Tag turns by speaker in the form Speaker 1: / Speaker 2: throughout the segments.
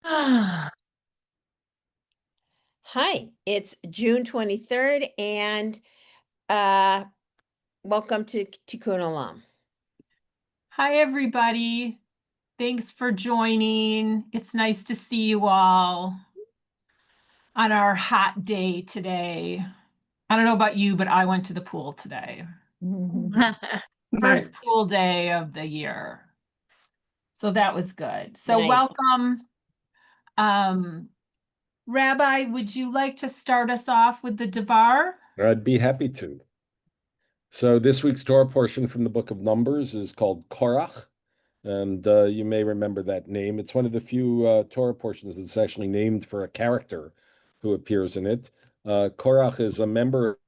Speaker 1: Hi,
Speaker 2: it's June 23rd, and uh, welcome to Tikkun Olam.
Speaker 1: everybody. Thanks for joining. It's nice to see you all on our hot day today. I don't know about you, but I went to the pool today. First pool day of the year. So that was good. So
Speaker 2: Nice.
Speaker 1: welcome. Um, Rabbi, would you like to start us off with the Devar?
Speaker 3: I'd be happy to. So this week's Torah portion from the book of Numbers is called Korach, and you may remember that name. It's one of the few Torah portions that's actually named for a character who appears in it. Korach is a member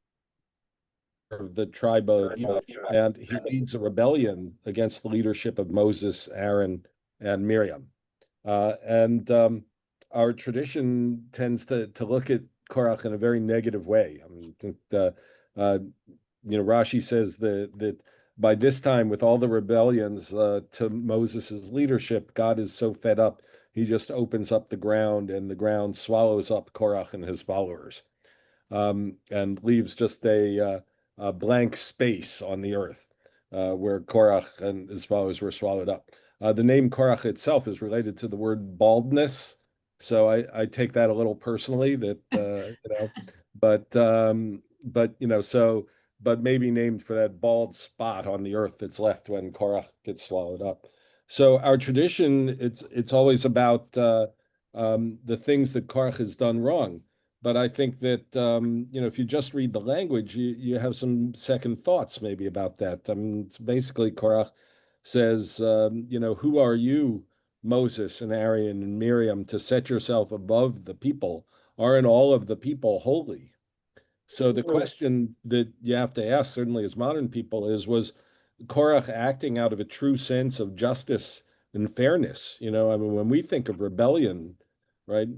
Speaker 3: of the tribe of Levi, and he leads a rebellion against the leadership of Moses, Aaron, and Miriam. And our tradition tends to look at Korach in a very negative way. I mean, Rashi says that by this time, with all the rebellions to Moses's leadership, God is so fed up, he just opens up the ground, and the ground swallows up Korach and his followers, and leaves just a blank space on the earth where Korach and his followers were swallowed up. The name Korach itself is related to the word baldness, so I take that a little personally. That but maybe named for that bald spot on the earth that's left when Korach gets swallowed up. So our tradition, it's always about the things that Korach has done wrong. But I think that if you just read the language, you have some second thoughts maybe about that. I mean, it's basically Korach says, who are you, Moses and Aaron and Miriam, to set yourself above the people? Aren't all of the people holy? So the question that you have to ask, certainly as modern people, was Korach acting out of a true sense of justice and fairness? I mean, when we think of rebellion, right,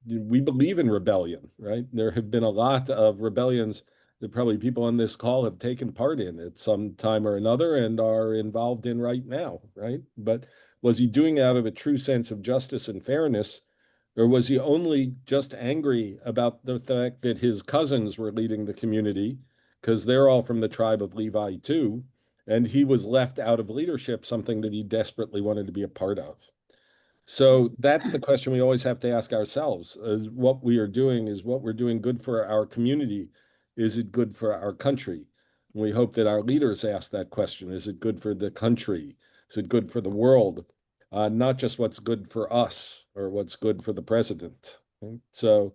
Speaker 3: we believe in rebellion, right? There have been a lot of rebellions that probably people on this call have taken part in at some time or another and are involved in right now, right? But was he doing it out of a true sense of justice and fairness? Or was he only just angry about the fact that his cousins were leading the community because they're all from the tribe of Levi too, and he was left out of leadership, something that he desperately wanted to be a part of? So that's the question we always have to ask ourselves. Is what we're doing good for our community? Is it good for our country? And we hope that our leaders ask that question. Is it good for the country? Is it good for the world? Not just what's good for us or what's good for the president. Okay? So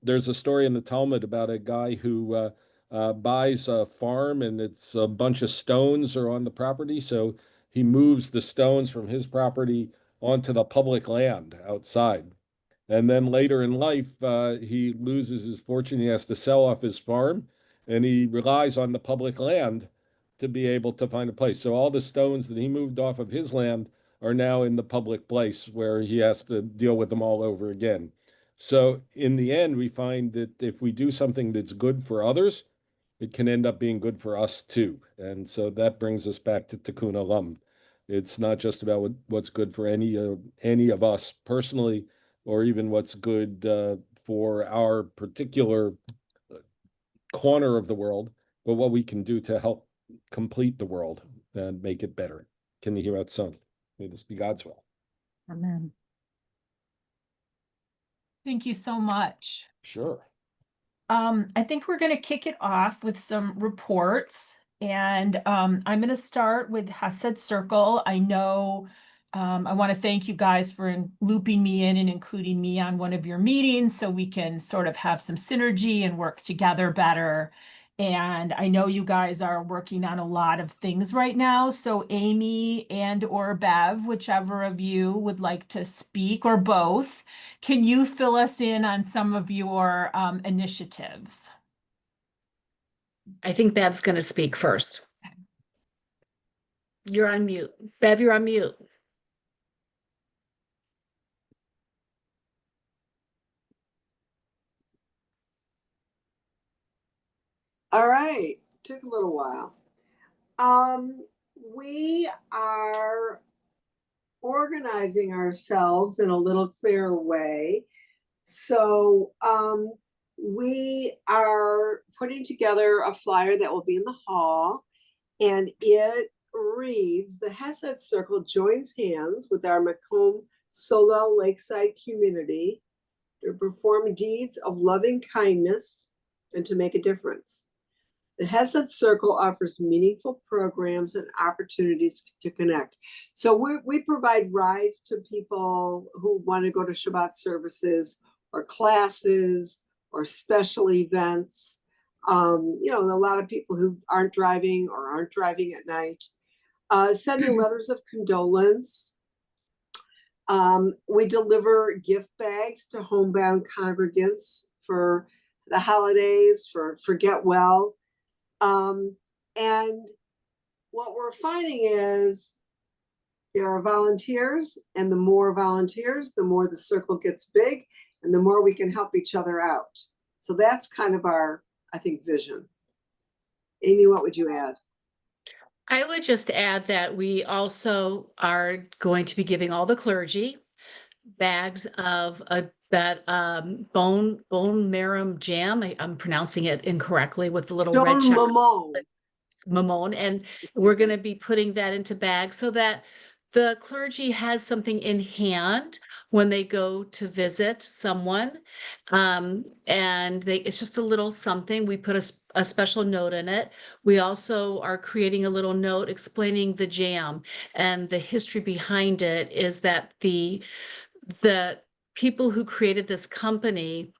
Speaker 3: there's a story in the Talmud about a guy who buys a farm, and it's a bunch of stones are on the property. So he moves the stones from his property onto the public land outside. And then later in life, he loses his fortune. He has to sell off his farm, and he relies on the public land to be able to find a place. So all the stones that he moved off of his land are now in the public place where he has to deal with them all over again. So in the end, we find that if we do something that's good for others, it can end up being good for us too. And so that brings us back to Tikkun Olam. It's not just about what's good for any of us personally, or even what's good for our particular corner of the world, but what we can do to help complete the world and make it better. Can you hear that song? May this be God's will.
Speaker 1: Amen. Thank you so much.
Speaker 3: Sure.
Speaker 1: I think we're going to kick it off with some reports. And I'm going to start with Hased Circle. I know I want to thank you guys for looping me in and including me on one of your meetings so we can sort of have some synergy and work together better. And I know you guys are working on a lot of things right now. So Amy and or Bev, whichever of you would like to speak, or both, can you fill us in on some of your initiatives?
Speaker 4: I think Bev's going to speak first. You're on mute. Bev, you're on mute.
Speaker 5: All right, took a little while. We are organizing ourselves in a little clearer way. So we are putting together a flyer that will be in the hall, and it reads, "The Hesed Circle joins hands with our Macomb Solel Lakeside community to perform deeds of loving kindness and to make a difference. The Hesed Circle offers meaningful programs and opportunities to connect." So we provide rides to people who want to go to Shabbat services or classes or special events. You know, a lot of people who aren't driving at night. Sending letters of condolence. We deliver gift bags to homebound congregants for the holidays, for Get Well. And what we're finding is there are volunteers, and the more volunteers, the more the circle gets big, and the more we can help each other out. So that's kind of our, I think, vision. Amy, what would you add?
Speaker 4: I would just add that we also are going to be giving all the clergy bags of that bone marrow jam. I'm pronouncing it incorrectly with the little red
Speaker 5: Don
Speaker 4: check.
Speaker 5: Mamone.
Speaker 4: Mamone, and we're going to be putting that into bags so that the clergy has something in hand when they go to visit someone. And it's just a little something. We put a special note in it. We also are creating a little note explaining the jam, and the history behind it is that the people who created this company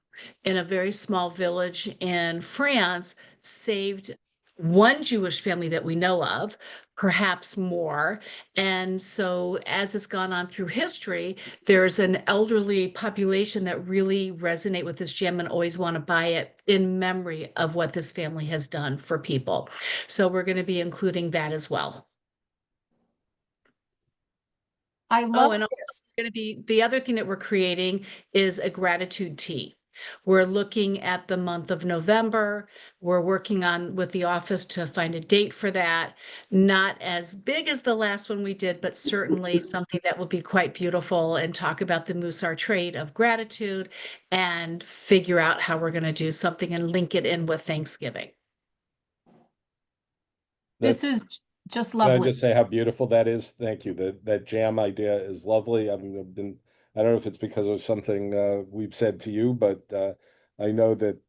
Speaker 4: in a very small village in France saved one Jewish family that we know of, perhaps more. And so as it's gone on through history, there's an elderly population that really resonate with this gem and always want to buy it in memory of what this family has done for people. So we're going to be including that as well.
Speaker 1: I
Speaker 4: Oh,
Speaker 1: love
Speaker 4: and also
Speaker 1: this.
Speaker 4: going to be the other thing that we're creating is a gratitude tea. We're looking at the month of November. We're working on with the office to find a date for that. Not as big as the last one we did, but certainly something that will be quite beautiful, and talk about the Musar trait of gratitude and figure out how we're going to do something and link it in with Thanksgiving.
Speaker 1: This is just
Speaker 3: Can I
Speaker 1: lovely.
Speaker 3: just say how beautiful that is? Thank you. That jam idea is lovely. I don't know if it's because of something we've said to you, but I know that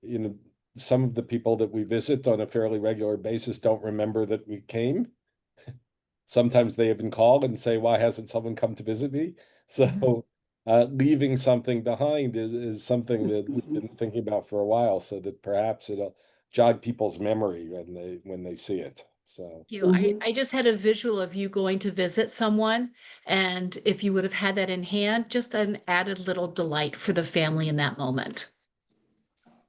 Speaker 3: you know, some of the people that we visit on a fairly regular basis don't remember that we came. Sometimes they even call and say, "Why hasn't someone come to visit me?" So leaving something behind is something that we've been thinking about for a while, so that perhaps it'll jog people's memory when they see it. So
Speaker 4: I just had a visual of you going to visit someone, and if you would have had that in hand, just an added little delight for the family in that moment.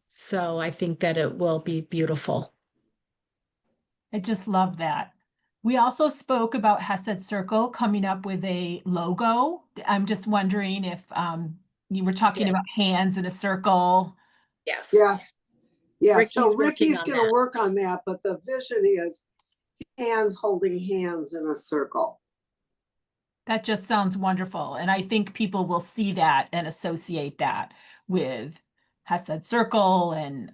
Speaker 4: So I think that it will be beautiful.
Speaker 1: I just love that. We also spoke about Hesed Circle coming up with a logo. I'm just wondering if you were talking
Speaker 4: did.
Speaker 1: about hands in a circle.
Speaker 4: Yes.
Speaker 5: Yes. Yeah.
Speaker 4: Ricky's
Speaker 5: So
Speaker 4: working
Speaker 5: Ricky's
Speaker 4: on
Speaker 5: going to
Speaker 4: that.
Speaker 5: work on that, but the vision is hands holding hands in a circle.
Speaker 1: That just sounds wonderful. And I think people will see that and associate that with Hesed Circle. And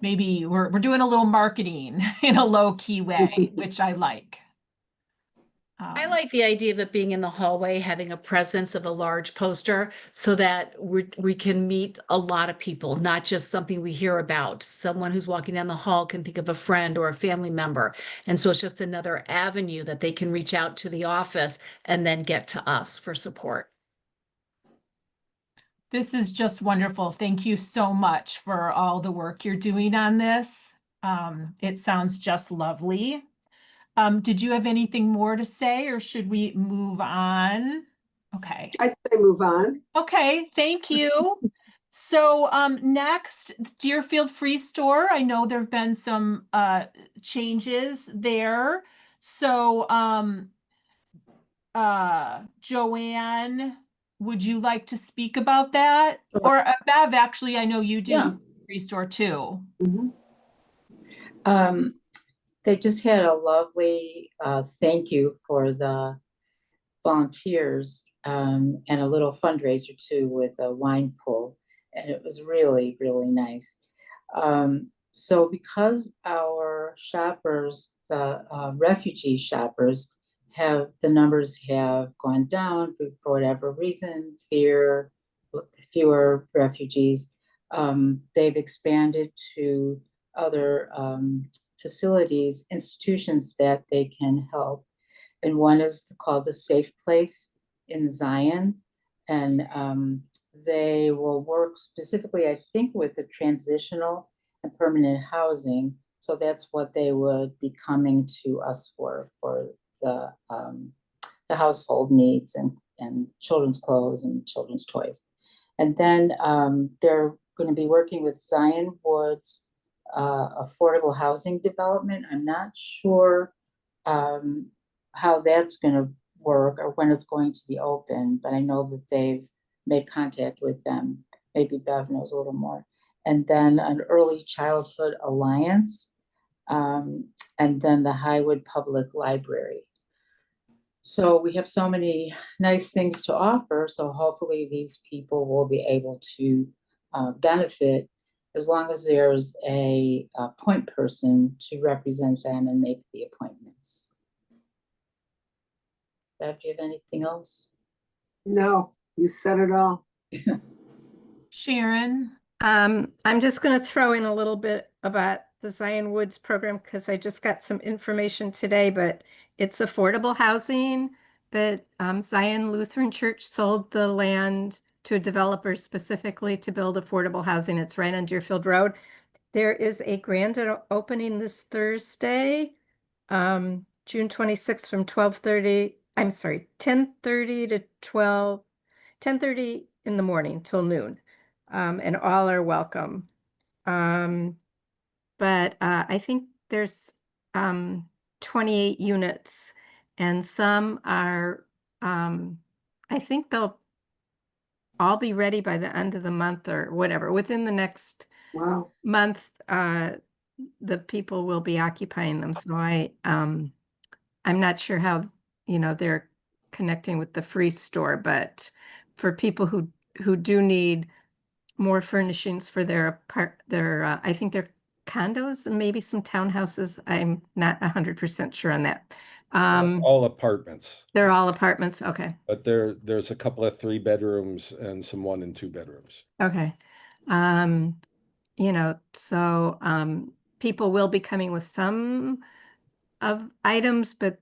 Speaker 1: maybe we're doing a little marketing in a low key way, which I like.
Speaker 4: I like the idea of it being in the hallway, having a presence of a large poster so that we can meet a lot of people, not just something we hear about. Someone who's walking down the hall can think of a friend or a family member. And so it's just another avenue that they can reach out to the office and then get to us for support.
Speaker 1: This is just wonderful. Thank you so much for all the work you're doing on this. It sounds just lovely. Did you have anything more to say, or should we move on? Okay.
Speaker 5: I'd say move on.
Speaker 1: Okay, thank you. So next, Deerfield Free Store. I know there have been some changes there. So Joanne, would you like to speak about that? Or Bev, actually, I know you do
Speaker 6: Yeah.
Speaker 1: Free Store too.
Speaker 5: Mhm.
Speaker 6: They just had a lovely thank you for the volunteers and a little fundraiser too with a wine pool. And it was really, really nice. So because our shoppers, the refugee shoppers, the numbers have gone down for whatever reason, fewer refugees, they've expanded to other facilities, institutions that they can help. And one is called the Safe Place in Zion. And they will work specifically, I think, with the transitional and permanent housing. So that's what they would be coming to us for the household needs and children's clothes and children's toys. And then they're going to be working with Zion Woods affordable housing development. I'm not sure how that's going to work or when it's going to be open, but I know that they've made contact with them. Maybe Bev knows a little more. And then an Early Childhood Alliance, and then the Highwood Public Library. So we have so many nice things to offer. So hopefully these people will be able to benefit as long as there's a point person to represent them and make the appointments. Bev, do you have anything else?
Speaker 5: No, you said it all.
Speaker 1: Sharon?
Speaker 7: I'm just going to throw in a little bit about the Zion Woods program because I just got some information today, but it's affordable housing that Zion Lutheran Church sold the land to a developer specifically to build affordable housing. It's right on Deerfield Road. There is a grand opening this Thursday, June 26th from 10:30 to 10:30 in the morning till noon. And all are welcome. But I think there's 28 units and some are, I think they'll all be ready by the end of the month or whatever. Within the next
Speaker 5: Wow.
Speaker 7: month, the people will be occupying them. So I'm not sure how, they're connecting with the free store, but for people who do need more furnishings for their I think they're condos and maybe some townhouses. I'm not 100% sure on that.
Speaker 3: All apartments,
Speaker 7: They're all apartments. Okay.
Speaker 3: but there's a couple of 3 bedrooms and some 1 and 2 bedrooms.
Speaker 7: Okay. So people will be coming with some of items, but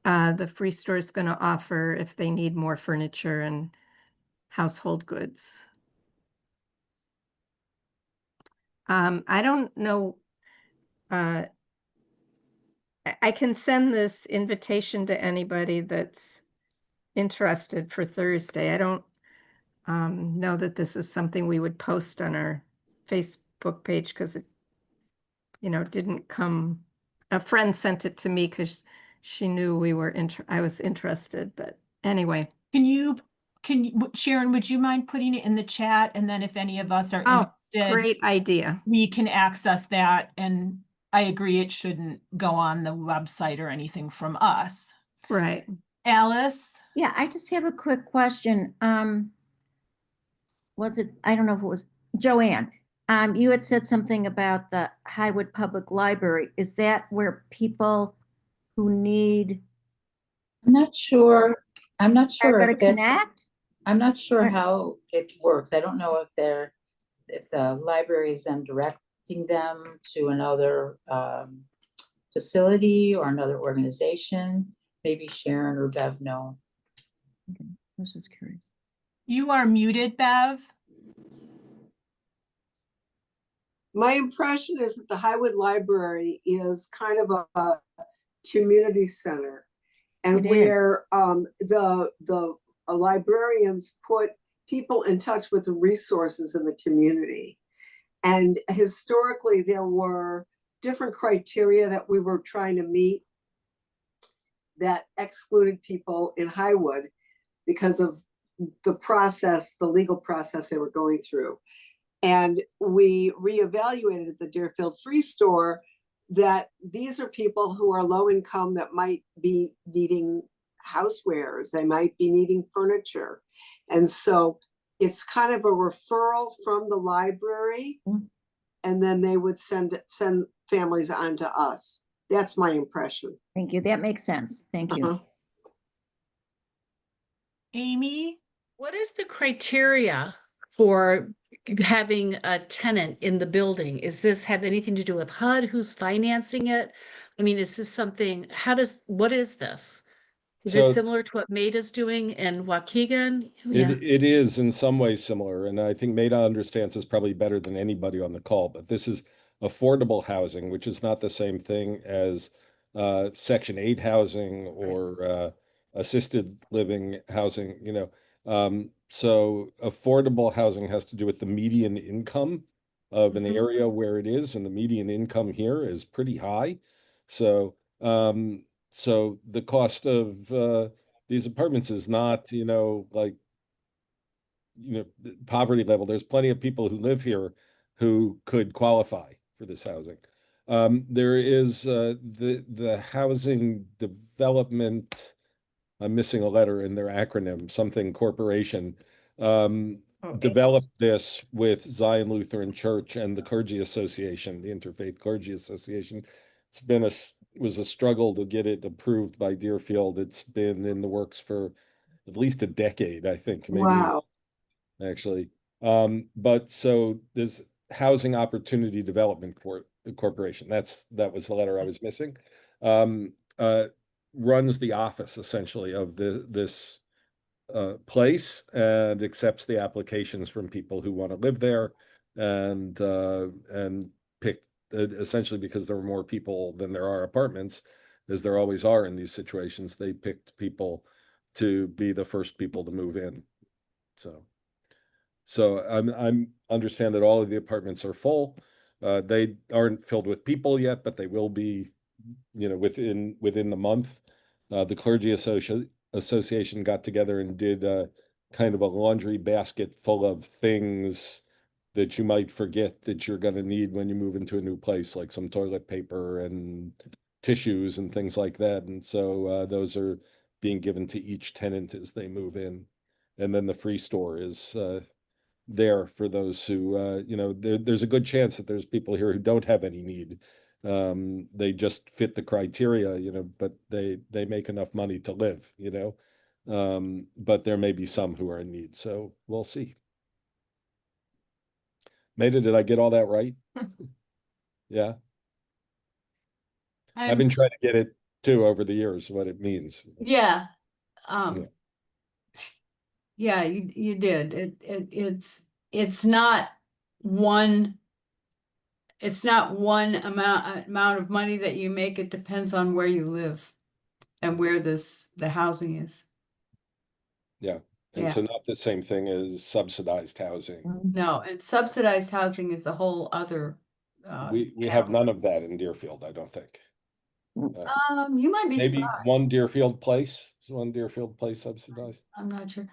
Speaker 7: the free store is going to offer if they need more furniture and household goods. I don't know. I can send this invitation to anybody that's interested for Thursday. I don't know that this is something we would post on our Facebook page because it, didn't come. A friend sent it to me because she knew I was interested. But anyway.
Speaker 1: Sharon, would you mind putting it in the chat? And then if any of us are
Speaker 7: Oh,
Speaker 1: interested,
Speaker 7: great idea.
Speaker 1: we can access that. And I agree, it shouldn't go on the website or anything from us.
Speaker 7: Right.
Speaker 1: Alice?
Speaker 8: Yeah, I just have a quick question. I don't know if it was Joanne. You had said something about the Highwood Public Library. Is that where people who need
Speaker 6: I'm not sure
Speaker 8: are going to
Speaker 6: if
Speaker 8: connect?
Speaker 6: I'm not sure
Speaker 8: Or-
Speaker 6: how it works. I don't know if the library is then directing them to another facility or another organization. Maybe Sharon or Bev know.
Speaker 8: Okay, I was just curious.
Speaker 1: You are muted, Bev.
Speaker 5: My impression is that the Highwood Library is kind of a community center. And
Speaker 8: It is.
Speaker 5: where the librarians put people in touch with the resources in the community. And historically, there were different criteria that we were trying to meet that excluded people in Highwood because of the legal process they were going through. And we reevaluated the Deerfield Free Store that these are people who are low income that might be needing housewares, they might be needing furniture. And so it's kind of a referral from the library, and then they would send families on to us. That's my impression.
Speaker 8: Thank you. That makes sense. Thank you.
Speaker 5: Uh-huh.
Speaker 1: Amy?
Speaker 4: What is the criteria for having a tenant in the building? Is this have anything to do with HUD? Who's financing it? I mean, is this something, what is this? Is it
Speaker 3: So
Speaker 4: similar to what Maida's doing in Waukegan?
Speaker 3: it
Speaker 4: Yeah.
Speaker 3: it is in some ways similar, and I think Maida understands this probably better than anybody on the call, but this is affordable housing, which is not the same thing as Section 8 housing or assisted living housing, you know. So affordable housing has to do with the median income of an
Speaker 4: Mhm.
Speaker 3: area where it is, and the median income here is pretty high. So so the cost of these apartments is not, like, poverty level. There's plenty of people who live here who could qualify for this housing. There is the housing development. I'm missing a letter in their acronym, something corporation.
Speaker 8: Okay.
Speaker 3: Developed this with Zion Lutheran Church and the Clergy Association, the Interfaith Clergy Association. It's been was a struggle to get it approved by Deerfield. It's been in the works for at least a decade, I think, maybe
Speaker 5: Wow.
Speaker 3: actually. But so there's Housing Opportunity Development Corporation. That was the letter I was missing. Um, Runs the office essentially of this place and accepts the applications from people who want to live there, and pick essentially, because there are more people than there are apartments, as there always are in these situations. They picked people to be the first people to move in. So I'm understand that all of the apartments are full. They aren't filled with people yet, but they will be, within the month. The Association got together and did kind of a laundry basket full of things that you might forget that you're going to need when you move into a new place, like some toilet paper and tissues and things like that. And so those are being given to each tenant as they move in. And then the free store is there for those who, there's a good chance that there's people here who don't have any need. They just fit the criteria, but they make enough money to live, but there may be some who are in need. So we'll see. Maida, did I get all that right? Yeah. I've been trying to get it too over the years, what it means.
Speaker 9: Yeah,
Speaker 3: Yeah.
Speaker 9: yeah, you did. It's not one, it's not one amount of money that you make. It depends on where you live and where the housing is.
Speaker 3: Yeah. And
Speaker 9: Yeah.
Speaker 3: so not the same thing as subsidized housing.
Speaker 9: No, and subsidized housing is a whole other.
Speaker 3: We have none of that in Deerfield, I don't think.
Speaker 9: You might be
Speaker 3: Maybe
Speaker 9: surprised.
Speaker 3: one Deerfield place. Is one Deerfield place subsidized?
Speaker 9: I'm not sure,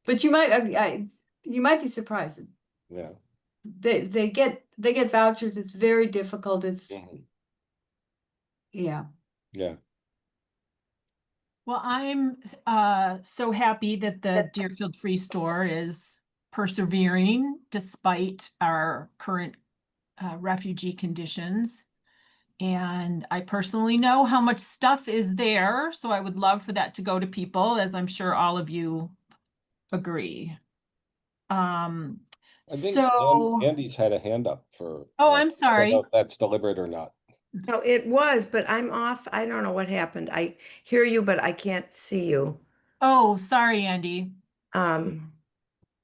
Speaker 9: but you might be surprised.
Speaker 3: Yeah.
Speaker 9: They get vouchers. It's very difficult. It's
Speaker 3: Mhm.
Speaker 9: yeah.
Speaker 3: Yeah.
Speaker 1: Well, I'm so happy that the Deerfield Free Store is persevering despite our current refugee conditions. And I personally know how much stuff is there, so I would love for that to go to people, as I'm sure all of you agree. Um,
Speaker 3: I think
Speaker 1: so,
Speaker 3: Andy's had a hand up for.
Speaker 1: oh,
Speaker 3: I
Speaker 1: I'm
Speaker 3: don't know
Speaker 1: sorry.
Speaker 3: if that's deliberate or not.
Speaker 10: No, it was, but I'm off. I don't know what happened. I hear you, but I can't see you.
Speaker 1: Oh, sorry, Andy.
Speaker 10: Um,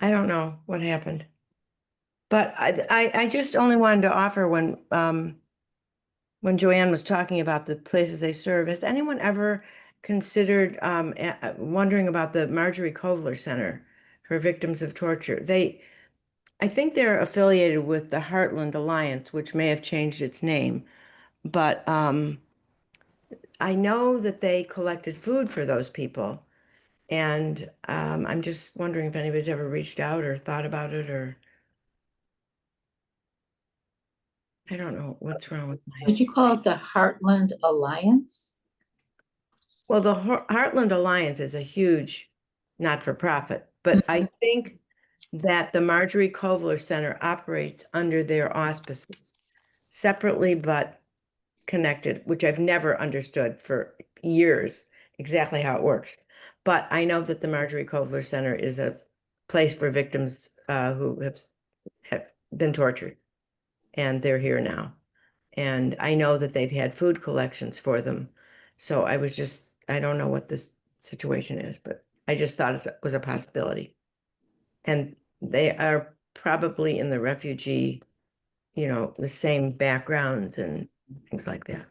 Speaker 10: I don't know what happened. But I just only wanted to offer when Joanne was talking about the places they serve, has anyone ever considered wondering about the Marjorie Kovler Center for Victims of Torture? I think they're affiliated with the Heartland Alliance, which may have changed its name, but I know that they collected food for those people. And I'm just wondering if anybody's ever reached out or thought about it or. I don't know what's wrong with my.
Speaker 6: Did you call it the Heartland Alliance?
Speaker 10: Well, the Heartland Alliance is a huge not-for-profit, but I think that the Marjorie Kovler Center operates under their auspices, separately but connected, which I've never understood for years exactly how it works. But I know that the Marjorie Kovler Center is a place for victims who have been tortured, and they're here now. And I know that they've had food collections for them. So I don't know what this situation is, but I just thought it was a possibility. And they are probably in the refugee, the same backgrounds and things like that.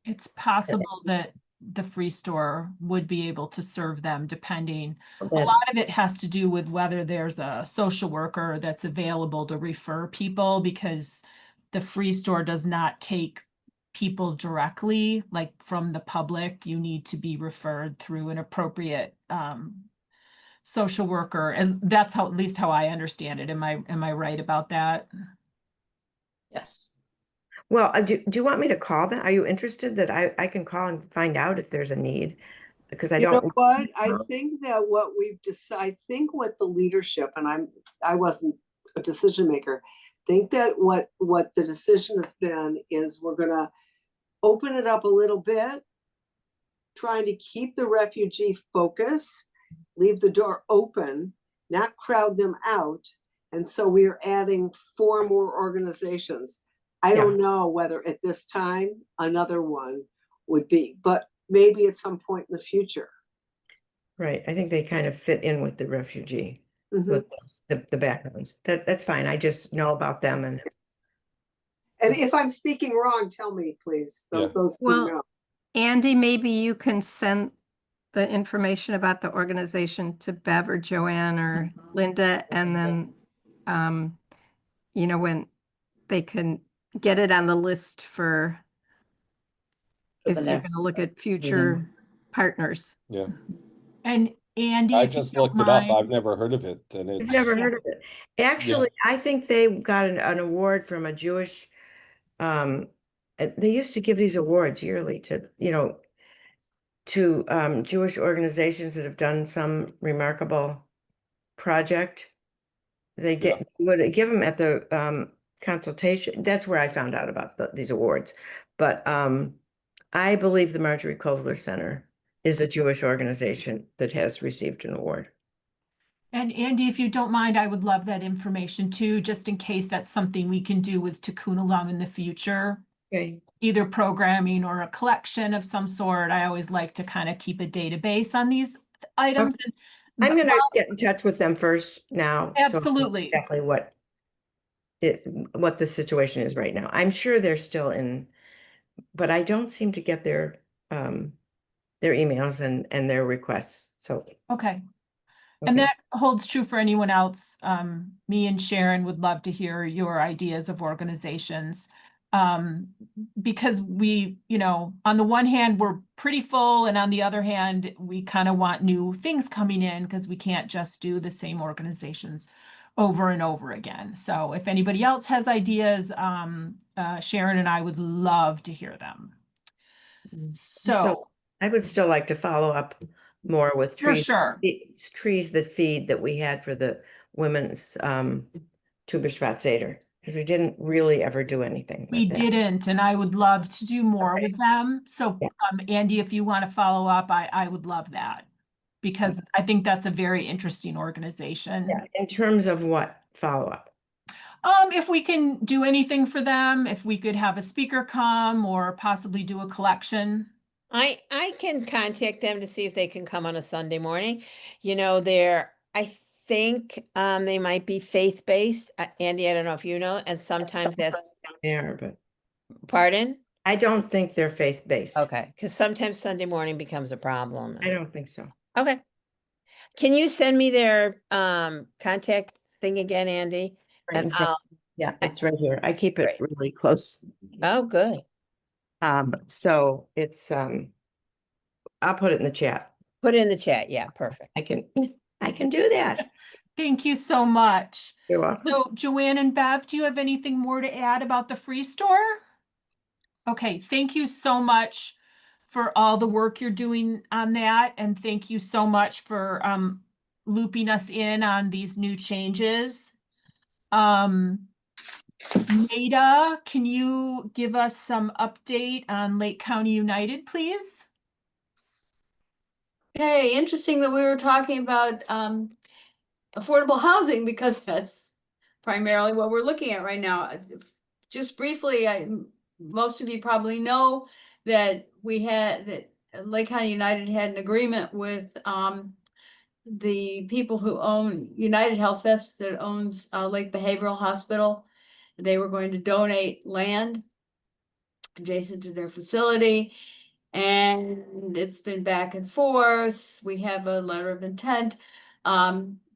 Speaker 1: It's possible that the Free Store would be able to serve them depending. A lot
Speaker 10: That's,
Speaker 1: of it has to do with whether there's a social worker that's available to refer people, because the Free Store does not take people directly, like from the public. You need to be referred through an appropriate social worker. And that's how, at least how I understand it. Am I right about that?
Speaker 9: Yes.
Speaker 10: well, do you want me to call them? Are you interested that I can call and find out if there's a need? Because I
Speaker 5: You know
Speaker 10: don't.
Speaker 5: what? I think that what we've decided, I think what the leadership, and I wasn't a decision maker, think that what the decision has been is we're gonna open it up a little bit, trying to keep the refugee focus, leave the door open, not crowd them out. And so we are adding 4 more organizations. I don't know whether at this time another one would be, but maybe at some point in the future.
Speaker 10: Right. I think they kind of fit in with the refugee, with the backgrounds. That's fine. I just know about them and
Speaker 5: And if I'm speaking wrong, tell me, please. Those who
Speaker 7: Well,
Speaker 5: know.
Speaker 7: Andy, maybe you can send the information about the organization to Bev or Joanne or Linda, and then, when they can get it on the list for
Speaker 6: For
Speaker 7: if
Speaker 6: the
Speaker 7: they're going
Speaker 6: next
Speaker 7: to look at future partners.
Speaker 3: Yeah.
Speaker 1: And Andy,
Speaker 3: I
Speaker 1: if you
Speaker 3: just
Speaker 1: don't
Speaker 3: looked it up.
Speaker 1: mind,
Speaker 3: I've never heard of it, and
Speaker 10: I've
Speaker 3: it's
Speaker 10: never heard of it. Actually, I think they got an award from a Jewish, they used to give these awards yearly to Jewish organizations that have done some remarkable project. They would give them at the consultation. That's where I found out about these awards. But I believe the Marjorie Kovler Center is a Jewish organization that has received an award.
Speaker 1: and Andy, if you don't mind, I would love that information too, just in case that's something we can do with Tikkun Olam in the future.
Speaker 10: Okay.
Speaker 1: Either programming or a collection of some sort. I always like to kind of keep a database on these items.
Speaker 10: Okay. I'm going to get in touch with them first now. So I know
Speaker 1: Absolutely.
Speaker 10: exactly what the situation is right now. I'm sure they're still in, but I don't seem to get their emails and their requests. So
Speaker 1: Okay. And that holds true for anyone else. Me and Sharon would love to hear your ideas of organizations. Because we, on the one hand, we're pretty full, and on the other hand, we kind of want new things coming in because we can't just do the same organizations over and over again. So if anybody else has ideas, Sharon and I would love to hear them. So
Speaker 10: I would still like to follow up more with
Speaker 1: for
Speaker 10: trees.
Speaker 1: sure.
Speaker 10: It's trees that feed that we had for the women's Tu B'Shvat Seder, because we didn't really ever do anything
Speaker 1: We
Speaker 10: with that.
Speaker 1: didn't, and I would love to do more with them. So,
Speaker 10: Yeah.
Speaker 1: Andy, if you want to follow up, I would love that, because I think that's a very interesting organization.
Speaker 10: Yeah. In terms of what follow-up?
Speaker 1: If we can do anything for them, if we could have a speaker come or possibly do a collection.
Speaker 2: I can contact them to see if they can come on a Sunday morning. I think they might be faith-based. Andy, I don't know if you know, and sometimes that's,
Speaker 10: Yeah, but
Speaker 2: pardon?
Speaker 10: I don't think they're faith-based.
Speaker 2: Okay, because sometimes Sunday morning becomes a problem.
Speaker 10: I don't think so.
Speaker 2: Okay. Can you send me their contact thing again, Andy? And
Speaker 10: Yeah, it's right here. I keep it really close.
Speaker 2: oh, good.
Speaker 10: So it's I'll put it in the chat.
Speaker 2: Put it in the chat. Yeah, perfect.
Speaker 10: I can do that.
Speaker 1: Thank you so much.
Speaker 10: You're welcome.
Speaker 1: So Joanne and Bev, do you have anything more to add about the free store? Okay, thank you so much for all the work you're doing on that, and thank you so much for looping us in on these new changes. Nada, can you give us some update on Lake County United, please?
Speaker 9: Hey, interesting that we were talking about affordable housing because that's primarily what we're looking at right now. Just briefly, most of you probably know that Lake County United had an agreement with the people who own United Health Vest that owns Lake Behavioral Hospital. They were going to donate land adjacent to their facility. And it's been back and forth. We have a letter of intent.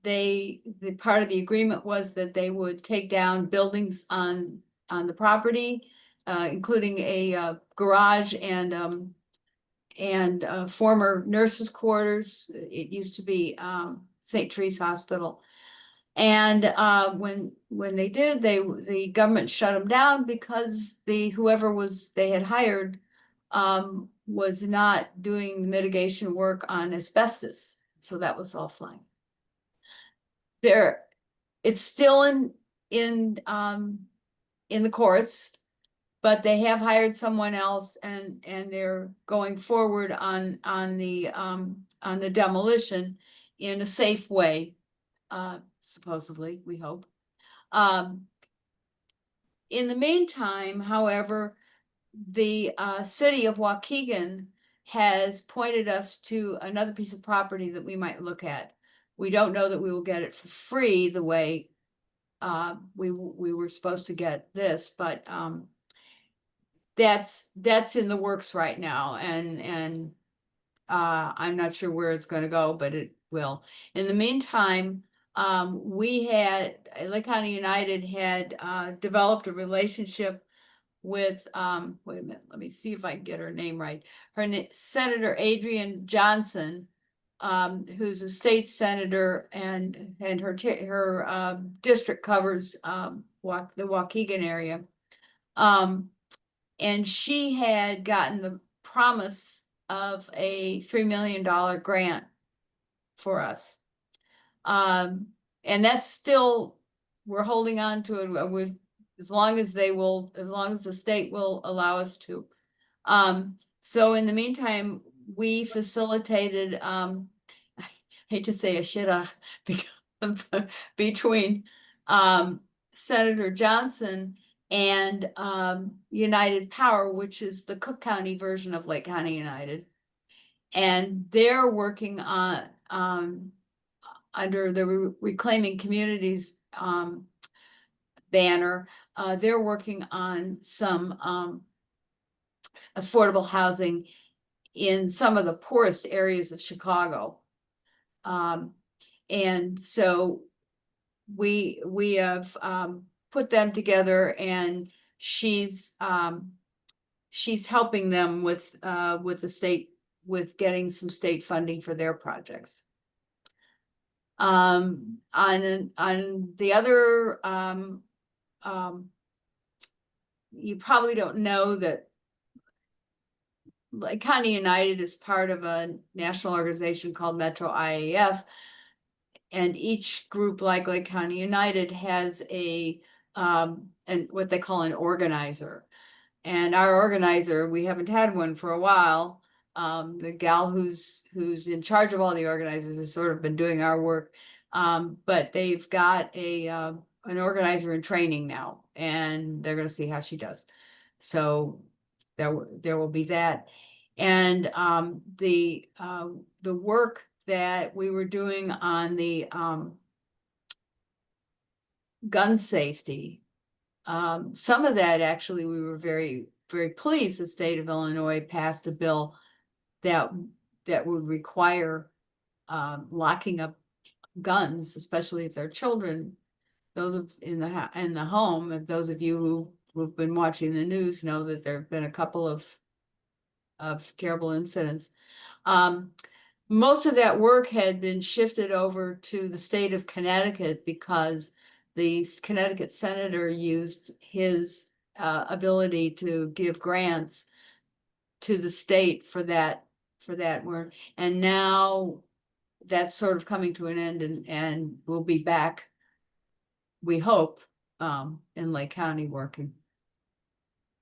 Speaker 9: The part of the agreement was that they would take down buildings on the property, including a garage and former nurses' quarters. It used to be St. Teresa's Hospital. And when they did, the government shut them down because whoever they had hired was not doing the mitigation work on asbestos. So that was all fine. It's still in the courts, but they have hired someone else and they're going forward on the demolition in a safe way, supposedly, we hope. In the meantime, however, the city of Waukegan has pointed us to another piece of property that we might look at. We don't know that we will get it for free the way we were supposed to get this, but that's in the works right now, and I'm not sure where it's going to go, but it will. In the meantime, Lake County United had developed a relationship with wait a minute, let me see if I can get her name right. Senator Adrienne Johnson, who's a state senator, and her district covers the Waukegan area. And she had gotten the promise of a $3 million grant for us. And that's still, we're holding on to it with as long as the state will allow us to. So in the meantime, we facilitated, I hate to say a shit between Senator Johnson and United Power, which is the Cook County version of Lake County United. And they're working on under the Reclaiming Communities banner. They're working on some affordable housing in some of the poorest areas of Chicago. And so we have put them together, and she's helping them with the state, with getting some state funding for their projects. On the other, you probably don't know that Lake County United is part of a national organization called Metro IAF, and each group, like Lake County United, has and what they call an organizer. And our organizer, we haven't had one for a while. The gal who's in charge of all the organizers has sort of been doing our work, but they've got an organizer in training now, and they're going to see how she does. So there will be that, and the work that we were doing on the gun safety. Some of that, actually, we were very, very pleased the state of Illinois passed a bill that would require locking up guns, especially if they're children. Those in the home. And those of you who've been watching the news know that there have been a couple of terrible incidents. most of that work had been shifted over to the state of Connecticut because the Connecticut senator used his ability to give grants to the state for that work. And now that's sort of coming to an end, and we'll be back, we hope, in Lake County working.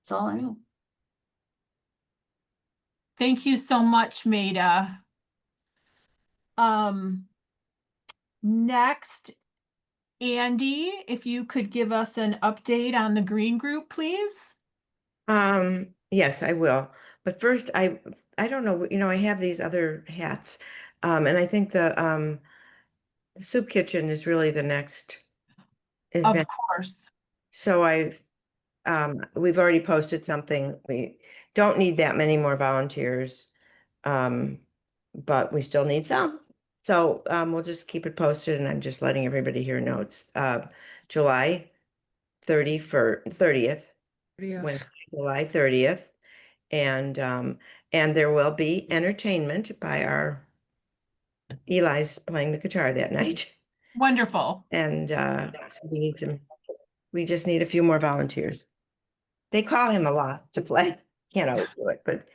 Speaker 9: That's all I know.
Speaker 1: Thank you so much, Maida. Next, Andy, if you could give us an update on the green group, please.
Speaker 10: Yes, I will. But first, I don't know, I have these other hats. And I think the soup kitchen is really the next
Speaker 1: Of
Speaker 10: event.
Speaker 1: course.
Speaker 10: So we've already posted something. We don't need that many more volunteers. But we still need some. So we'll just keep it posted, and I'm just letting everybody here know it's July 30th, Wednesday, July 30th. And there will be entertainment by our Eli's playing the guitar that night.
Speaker 1: Wonderful.
Speaker 10: And so we just need a few more volunteers. They call him a lot to play. Can't always do it, but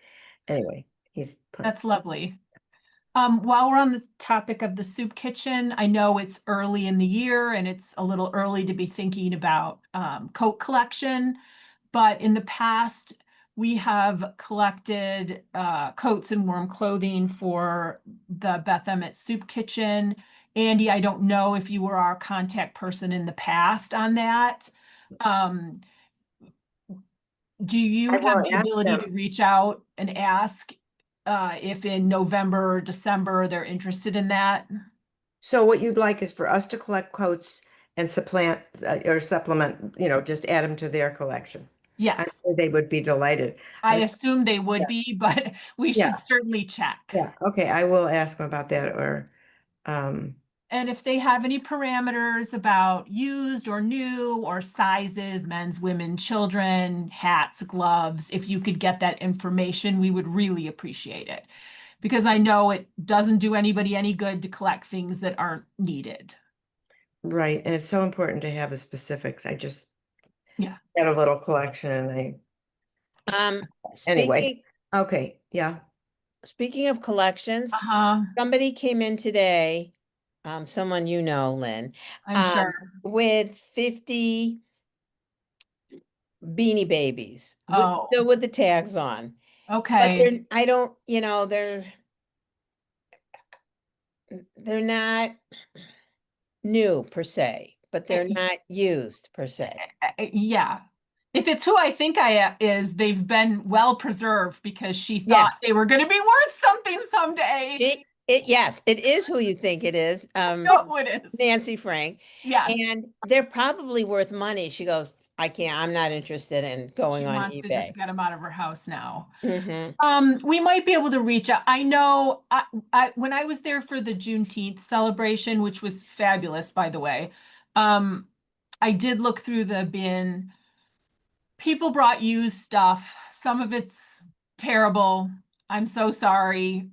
Speaker 10: anyway, he's playing.
Speaker 1: That's lovely. While we're on this topic of the soup kitchen, I know it's early in the year and it's a little early to be thinking about coat collection, but in the past, we have collected coats and warm clothing for the Beth Emmett Soup Kitchen. Andy, I don't know if you were our contact person in the past on that. Do you
Speaker 10: I
Speaker 1: have
Speaker 10: will
Speaker 1: the
Speaker 10: ask
Speaker 1: ability
Speaker 10: them.
Speaker 1: to reach out and ask if in November or December they're interested in that?
Speaker 10: So what you'd like is for us to collect coats and supplant or supplement, just add them to their collection. I'm
Speaker 1: Yes,
Speaker 10: sure they would be delighted.
Speaker 1: I assume they would
Speaker 10: Yeah.
Speaker 1: be, but we should
Speaker 10: Yeah.
Speaker 1: certainly check.
Speaker 10: Yeah, okay, I will ask them about that, or
Speaker 1: And if they have any parameters about used or new or sizes, men's, women, children, hats, gloves, if you could get that information, we would really appreciate it. Because I know it doesn't do anybody any good to collect things that aren't needed.
Speaker 10: right, and it's so important to have the specifics. I just
Speaker 1: Yeah.
Speaker 10: had a little collection and anyway,
Speaker 2: Speaking,
Speaker 10: okay, yeah.
Speaker 2: speaking of collections,
Speaker 1: Uh-huh,
Speaker 2: somebody came in today, someone you know, Lynn,
Speaker 1: I'm sure.
Speaker 2: with 50 Beanie Babies,
Speaker 1: Oh,
Speaker 2: still with the tags on. But
Speaker 1: okay.
Speaker 2: they're not new per se, but they're
Speaker 1: Eh,
Speaker 2: not used per se.
Speaker 1: Yeah. If it's who I think I is, they've been well preserved because she thought
Speaker 2: Yes.
Speaker 1: they were going to be worth something someday.
Speaker 2: Yes, it is who you think it is.
Speaker 1: No, it is.
Speaker 2: Nancy Frank.
Speaker 1: Yes.
Speaker 2: And they're probably worth money. She goes, I'm not interested in going
Speaker 1: She
Speaker 2: on
Speaker 1: wants to just
Speaker 2: eBay.
Speaker 1: get them out of her house now.
Speaker 2: Mhm.
Speaker 1: We might be able to reach out. I know when I was there for the Juneteenth celebration, which was fabulous, by the way, I did look through the bin. People brought used stuff. Some of it's terrible. I'm so sorry.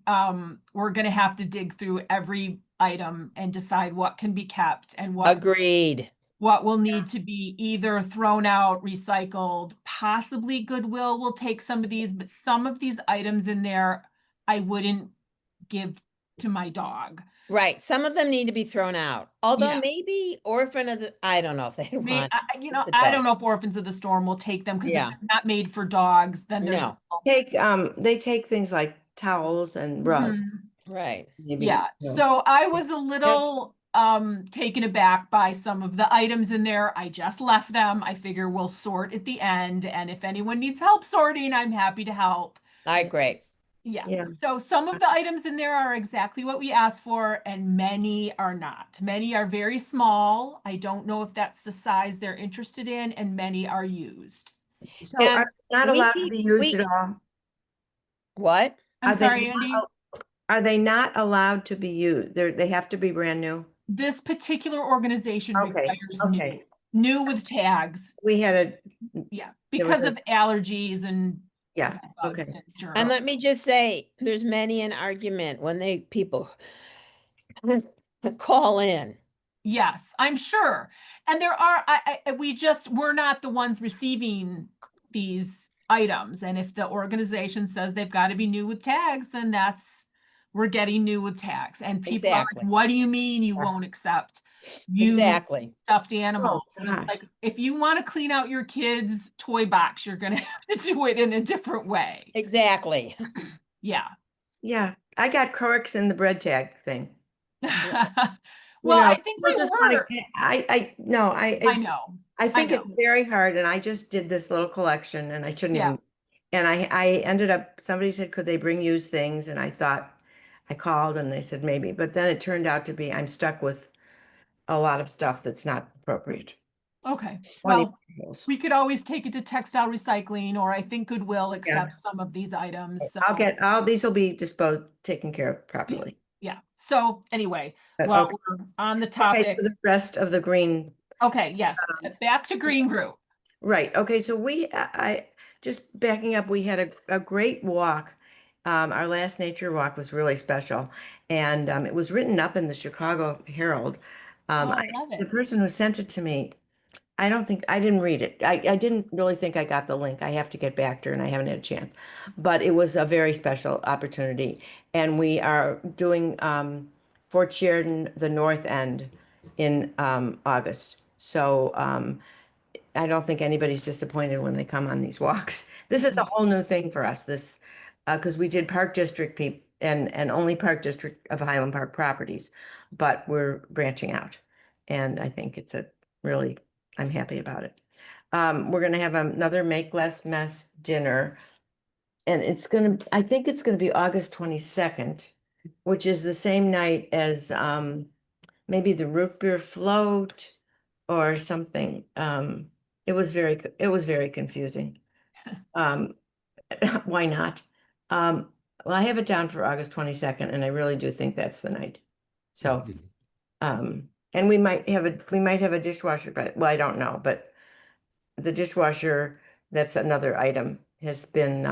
Speaker 1: We're gonna have to dig through every item and decide what can be kept and
Speaker 2: Agreed.
Speaker 1: what will need to be either thrown out, recycled, possibly Goodwill will take some of these, but some of these items in there, I wouldn't give to my dog.
Speaker 2: Right. Some of them need to be thrown out. Although
Speaker 1: Yes.
Speaker 2: maybe I don't know if they want.
Speaker 1: I don't know if Orphans of the Storm will take them because if
Speaker 2: Yeah.
Speaker 1: they're not made for dogs, then there's
Speaker 2: No.
Speaker 10: They take things like towels and rugs,
Speaker 1: Mhm.
Speaker 2: Right.
Speaker 10: maybe.
Speaker 1: Yeah, so I was a little taken aback by some of the items in there. I just left them. I figure we'll sort at the end, and if anyone needs help sorting, I'm happy to help.
Speaker 2: All right, great.
Speaker 1: Yeah,
Speaker 10: Yeah.
Speaker 1: so some of the items in there are exactly what we asked for, and many are not. Many are very small. I don't know if that's the size they're interested in, and many are used.
Speaker 10: So
Speaker 2: And
Speaker 10: are they not
Speaker 2: we
Speaker 10: allowed to
Speaker 2: keep-
Speaker 10: be used
Speaker 2: we-
Speaker 10: at all?
Speaker 2: What?
Speaker 1: I'm
Speaker 10: Are they
Speaker 1: sorry,
Speaker 10: not
Speaker 1: Andy.
Speaker 10: al- Are they not allowed to be used? They have to be brand new?
Speaker 1: This particular organization
Speaker 10: Okay,
Speaker 1: requires
Speaker 10: okay.
Speaker 1: new with tags.
Speaker 10: We had
Speaker 1: Yeah,
Speaker 10: There was
Speaker 1: because of allergies and
Speaker 10: Yeah,
Speaker 1: bugs
Speaker 10: okay.
Speaker 1: and germs.
Speaker 2: And let me just say, there's many an argument when people call in.
Speaker 1: Yes, I'm sure. And there are, we're not the ones receiving these items. And if the organization says they've got to be new with tags, then we're getting new with tags. And people are
Speaker 2: Exactly.
Speaker 1: like, what do you mean you won't accept used
Speaker 2: Exactly.
Speaker 1: stuffed animals? And it's
Speaker 10: gosh.
Speaker 1: like, if you want to clean out your kid's toy box, you're going to have to do it in a different way.
Speaker 2: Exactly.
Speaker 1: Yeah.
Speaker 10: Yeah, I got corks in the bread tag thing.
Speaker 1: Well, I think
Speaker 10: people
Speaker 1: we
Speaker 10: just wanna
Speaker 1: were.
Speaker 10: get- I no,
Speaker 1: I
Speaker 10: it's,
Speaker 1: know.
Speaker 10: I think
Speaker 1: know.
Speaker 10: it's very hard, and I just did this little collection, and I shouldn't
Speaker 1: Yeah.
Speaker 10: even. And I ended up, somebody said, could they bring used things? And I thought, I called and they said maybe, but then it turned out to be, I'm stuck with a lot of stuff that's not appropriate.
Speaker 1: Okay.
Speaker 10: 20
Speaker 1: Well,
Speaker 10: bottles.
Speaker 1: we could always take it to textile recycling, or I think Goodwill
Speaker 10: Yeah.
Speaker 1: accepts some of these items.
Speaker 10: These will be taken care of properly.
Speaker 1: Yeah. So anyway,
Speaker 10: But
Speaker 1: while
Speaker 10: okay.
Speaker 1: we're on the
Speaker 10: Okay,
Speaker 1: topic,
Speaker 10: so the rest of the green.
Speaker 1: okay, yes, back to green group.
Speaker 10: Right. Okay. So I just backing up, we had a great walk. Our last nature walk was really special, and it was written up in the Chicago Herald.
Speaker 1: Oh, I love
Speaker 10: The
Speaker 1: it.
Speaker 10: person who sent it to me, I didn't read it. I didn't really think I got the link. I have to get back to her, and I haven't had a chance. But it was a very special opportunity, and we are doing Fort Sheridan, the North End, in August. So. I don't think anybody's disappointed when they come on these walks. This is a whole new thing for us. This, because we did Park District and only Park District of Highland Park properties, but we're branching out, and I think it's I'm happy about it. We're gonna have another Make Less Mess dinner, and I think it's gonna be August 22nd, which is the same night as maybe the root beer float or something. It was very confusing. Um, why not? Well, I have it down for August 22nd, and I really do think that's the night. So, and we might have a dishwasher, but well, I don't know, but the dishwasher, that's another item, has been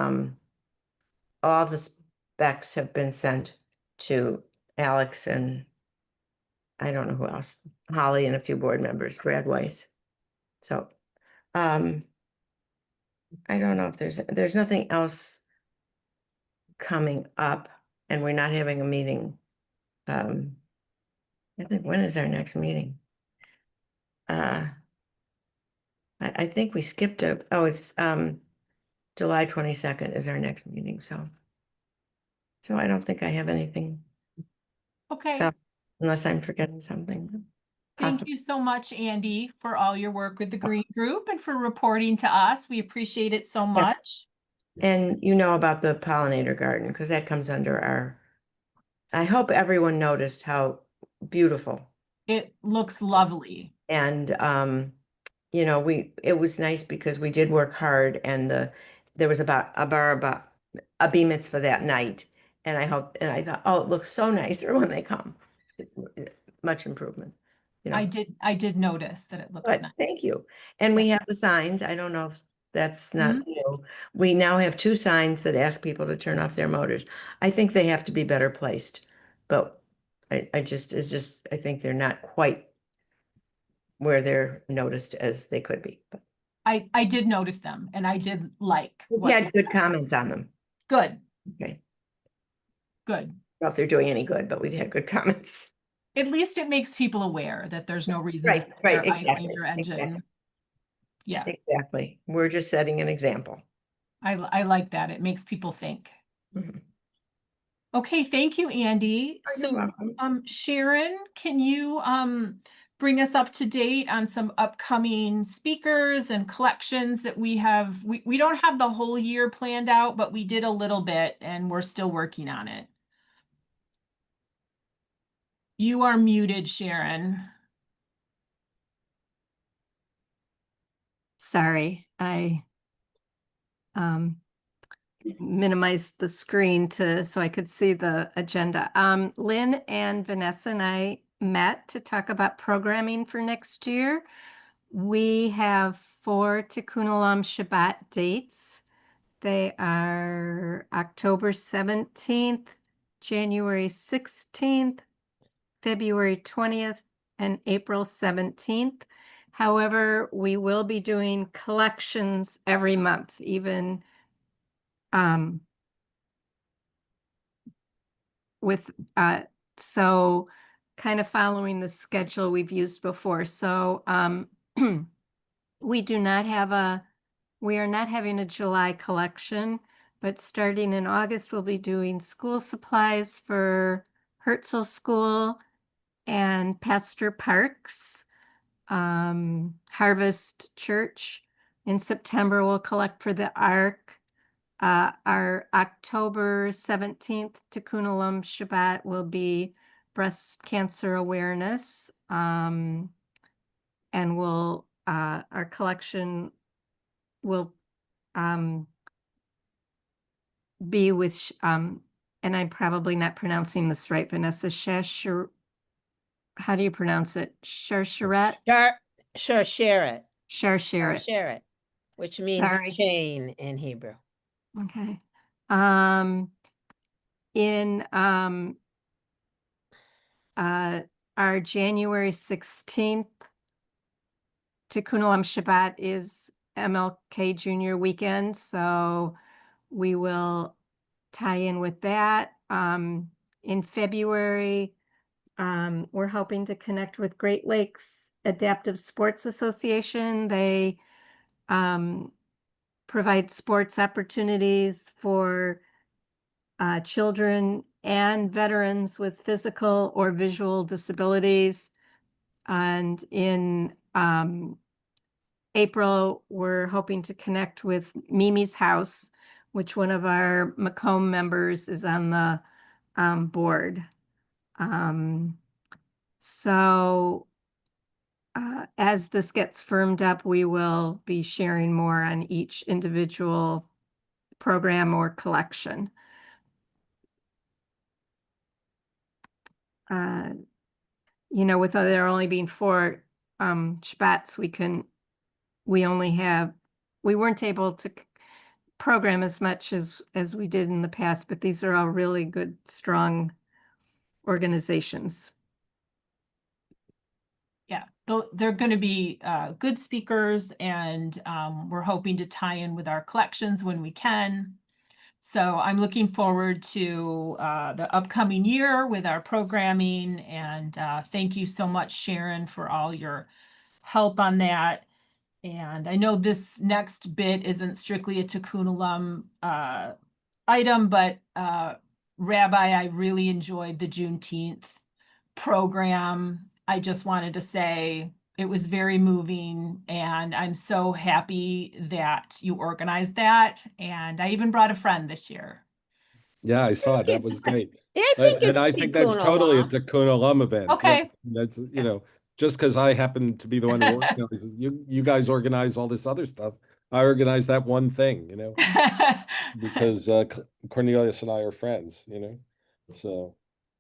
Speaker 10: all the specs have been sent to Alex and I don't know who else, Holly and a few board members, Brad Weiss. So, I don't know if there's nothing else coming up, and we're not having a meeting. I think, when is our next meeting? I think we skipped it's July 22nd is our next meeting, so I don't think I have anything
Speaker 1: Okay.
Speaker 10: else, unless I'm forgetting something.
Speaker 1: Thank
Speaker 10: Possible.
Speaker 1: you so much, Andy, for all your work with the green group and for reporting to us. We appreciate it so much.
Speaker 10: And you know about the pollinator garden, because that comes under I hope everyone noticed how beautiful.
Speaker 1: It looks lovely.
Speaker 10: And it was nice because we did work hard, and there was about a bee mitzvah that night. And I thought, oh, it looks so nicer when they come. Much improvement,
Speaker 1: I did notice that it looks
Speaker 10: But
Speaker 1: nice.
Speaker 10: thank you. And we have the signs. I don't know if that's not new. We now have 2 signs that ask people to turn off their motors. I think they have to be better placed, but I think they're not quite where they're noticed as they could be. But
Speaker 1: I did notice them, and I did like
Speaker 10: we
Speaker 1: what
Speaker 10: had good comments on them.
Speaker 1: Good.
Speaker 10: Okay.
Speaker 1: Good.
Speaker 10: I don't know if they're doing any good, but we've had good comments.
Speaker 1: At least it makes people aware that there's no reason to
Speaker 10: Right,
Speaker 1: sit
Speaker 10: right,
Speaker 1: there idling
Speaker 10: exactly,
Speaker 1: your engine.
Speaker 10: exactly.
Speaker 1: Yeah,
Speaker 10: Exactly. We're just setting an example.
Speaker 1: I like that. It makes people think.
Speaker 10: Mhm.
Speaker 1: Okay, thank you, Andy.
Speaker 10: Oh, you're welcome.
Speaker 1: Sharon, can you bring us up to date on some upcoming speakers and collections that we have? We don't have the whole year planned out, but we did a little bit, and we're still working on it. You are muted, Sharon.
Speaker 7: Sorry, I minimized the screen so I could see the agenda. Lynn and Vanessa and I met to talk about programming for next year. We have 4 Tikkun Olam Shabbat dates They are October 17th, January 16th, February 20th, and April 17th. However, we will be doing collections every month, even with so kind of following the schedule we've used before. So we are not having a July collection, but starting in August, we'll be doing school supplies for Herzl School and Pastor Parks, Harvest Church. In September, we'll collect for the Ark. Our October 17th Tikkun Olam Shabbat will be breast cancer awareness. And our collection will be with, and I'm probably not pronouncing this right, Vanessa, how do you pronounce it? Shersheret?
Speaker 2: Sure, share it.
Speaker 7: Shersheret.
Speaker 2: Share it, which means
Speaker 7: Sorry.
Speaker 2: chain in Hebrew.
Speaker 7: Okay. In our January 16th Tikkun Olam Shabbat is MLK Junior weekend, so we will tie in with that. In February, we're hoping to connect with Great Lakes Adaptive Sports Association. They provide sports opportunities for children and veterans with physical or visual disabilities. And in April, we're hoping to connect with Mimi's House, which one of our Macomb members is on the board. So as this gets firmed up, we will be sharing more on each individual program or collection. With there only being 4 Shabbats, we weren't able to program as much as we did in the past, but these are all really good, strong organizations.
Speaker 1: Yeah, they're going to be good speakers, and we're hoping to tie in with our collections when we can. So I'm looking forward to the upcoming year with our programming, and thank you so much, Sharon, for all your help on that. And I know this next bit isn't strictly a Tikkun Olam item, but Rabbi, I really enjoyed the Juneteenth program. I just wanted to say it was very moving, and I'm so happy that you organized that. And I even brought a friend this year.
Speaker 3: Yeah, I saw it. That was great.
Speaker 2: I think
Speaker 3: And
Speaker 2: it's
Speaker 3: I think that's
Speaker 2: Tikkun
Speaker 3: totally a
Speaker 2: Olam.
Speaker 3: Tikkun Olam event.
Speaker 1: Okay.
Speaker 3: Yeah, that's, just because I happen to be the one who organizes, you guys organize all this other stuff. I organize that one thing, because Cornelius and I are friends, So,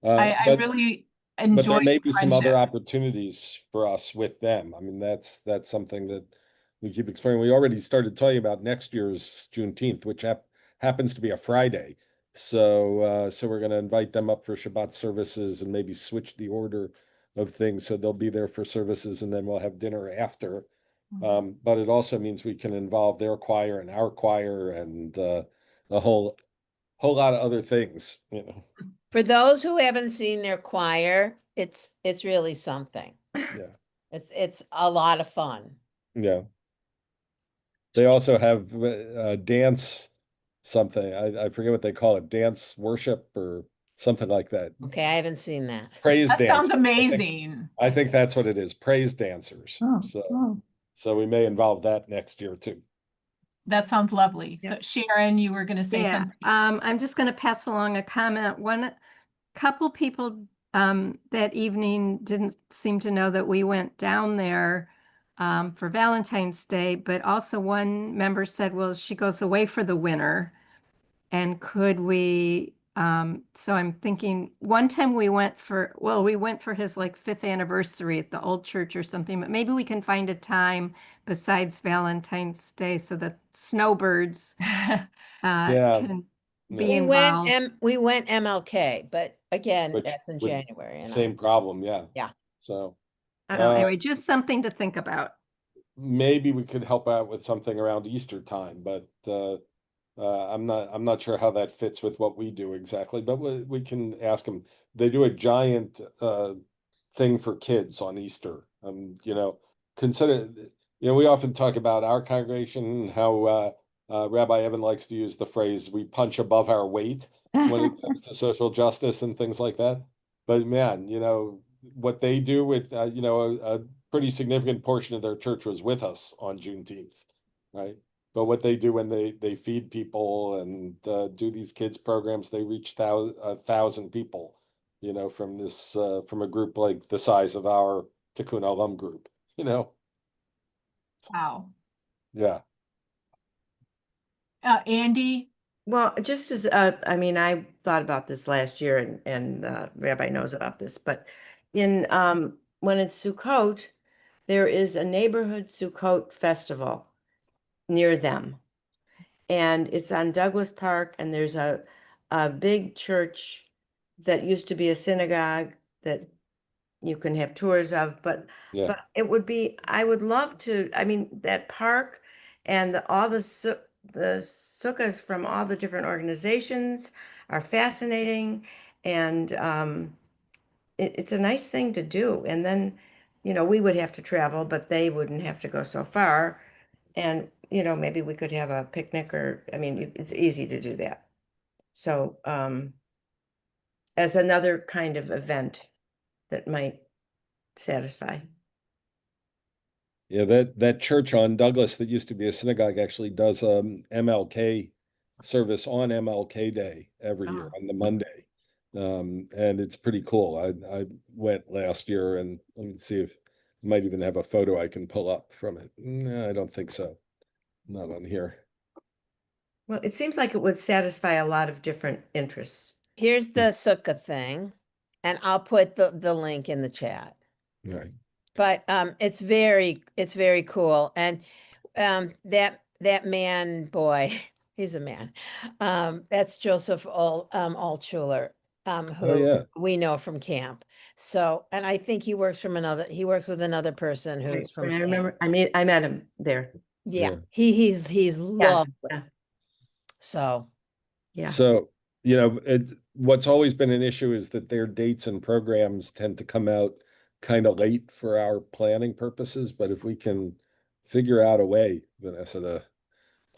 Speaker 1: I
Speaker 3: but
Speaker 1: really
Speaker 3: but there
Speaker 1: enjoyed
Speaker 3: may
Speaker 1: the
Speaker 3: be some other
Speaker 1: friendship.
Speaker 3: opportunities for us with them. I mean, that's something that we keep exploring. We already started talking about next year's Juneteenth, which happens to be a Friday. So we're going to invite them up for Shabbat services and maybe switch the order of things so they'll be there for services and then we'll have dinner after. But it also means we can involve their choir and our choir and a whole lot of other things,
Speaker 2: For those who haven't seen their choir, it's really something.
Speaker 3: Yeah.
Speaker 2: It's a lot of fun.
Speaker 3: Yeah. They also have dance something. I forget what they call it, dance worship or something like that.
Speaker 2: Okay, I haven't seen that.
Speaker 3: Praise
Speaker 1: That sounds
Speaker 3: dancers.
Speaker 1: amazing.
Speaker 3: I think that's what it is. Praise dancers.
Speaker 8: Oh,
Speaker 3: So
Speaker 8: oh.
Speaker 3: so we may involve that next year too.
Speaker 1: That sounds lovely. So Sharon, you were going to say something.
Speaker 7: I'm just going to pass along a comment. One couple people that evening didn't seem to know that we went down there for Valentine's Day, but also one member said, well, she goes away for the winter, and could we So I'm thinking one time we went for, well, we went for his like 5th anniversary at the old church or something, but maybe we can find a time besides Valentine's Day so that snowbirds
Speaker 3: Yeah.
Speaker 7: can be
Speaker 3: Yeah.
Speaker 7: involved.
Speaker 2: We went MLK, but again,
Speaker 3: Which
Speaker 2: that's in
Speaker 3: with
Speaker 2: January. And
Speaker 3: same problem, yeah.
Speaker 2: Yeah.
Speaker 3: So
Speaker 7: So anyway, just something to think about.
Speaker 3: maybe we could help out with something around Easter time, but I'm not sure how that fits with what we do exactly, but we can ask them. They do a giant thing for kids on Easter. Consider, we often talk about our congregation, how Rabbi Evan likes to use the phrase, we punch above our weight when it comes to social justice and things like that. But man, what they do with, a pretty significant portion of their church was with us on Juneteenth, right? But what they do when they feed people and do these kids programs, they reach 1,000 people, from a group like the size of our Tikkun Olam group,
Speaker 1: Wow.
Speaker 3: Yeah.
Speaker 1: Andy?
Speaker 10: Well, just as I mean, I thought about this last year, and Rabbi knows about this, but in when it's Sukkot, there is a neighborhood Sukkot festival near them, and it's on Douglas Park, and there's a big church that used to be a synagogue that you can have tours of, but
Speaker 3: Yeah.
Speaker 10: it would be, I would love to, I mean, that park and all the sukkahs from all the different organizations are fascinating, and it's a nice thing to do. And then, we would have to travel, but they wouldn't have to go so far. And, maybe we could have a picnic, or, I mean, it's easy to do that. So, as another kind of event that might satisfy.
Speaker 3: Yeah, that church on Douglas that used to be a synagogue actually does MLK service on MLK Day every year on the Monday. And it's pretty cool. I went last year, and let me see if I might even have a photo I can pull up from it. No, I don't think so. Not on here.
Speaker 10: Well, it seems like it would satisfy a lot of different interests.
Speaker 2: Here's the sukkah thing, and I'll put the link in the chat.
Speaker 3: Right.
Speaker 2: But it's very cool. And that man, boy, he's a man. That's Joseph Altschuler, who
Speaker 3: yeah.
Speaker 2: we know from camp. So, and I think he works with another person who's from
Speaker 10: I
Speaker 2: camp.
Speaker 10: remember, I met him there.
Speaker 2: Yeah,
Speaker 3: Yeah.
Speaker 2: he's lovely.
Speaker 10: Yeah.
Speaker 2: So,
Speaker 10: Yeah.
Speaker 3: So, what's always been an issue is that their dates and programs tend to come out kind of late for our planning purposes. But if we can figure out a way, Vanessa, to